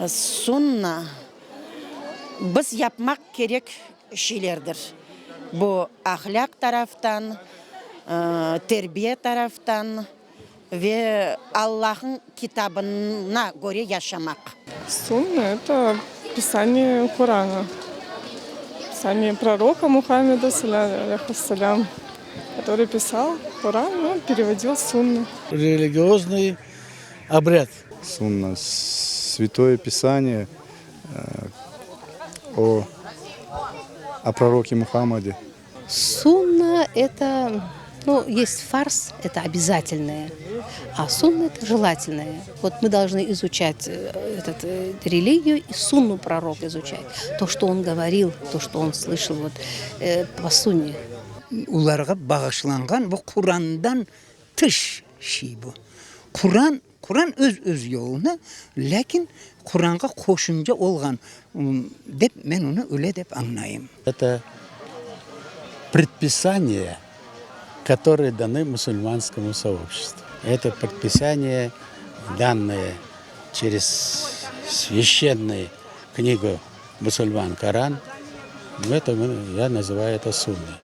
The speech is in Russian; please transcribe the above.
Сунна biz yapmak gerek şeylerdir. Bu ahlak taraftan, terbiye taraftan ve Allah'ın kitabına göre yaşamak. Сунна– это писание Корана, писание пророка Мухаммеда, салям, который писал Коран, он переводил сунну. Религиозный обряд. Сунна – святое писание о пророке Мухаммаде. Сунна – это, есть фарс, это обязательное, а сунна – это желательное. Вот мы должны изучать религию и сунну пророка изучать. То, что он говорил, то, что он слышал по сунне. Ularga bağışlanğan bu Kur'an'dan tış şey bu. Kur'an öz yoluna, lakin Kur'an'a koşunca olğan dep men onu öyle dep anlayayım. Это предписания, которые даны мусульманскому сообществу. Это предписание, данное через священную книгу мусульман Коран. Я называю это сунной.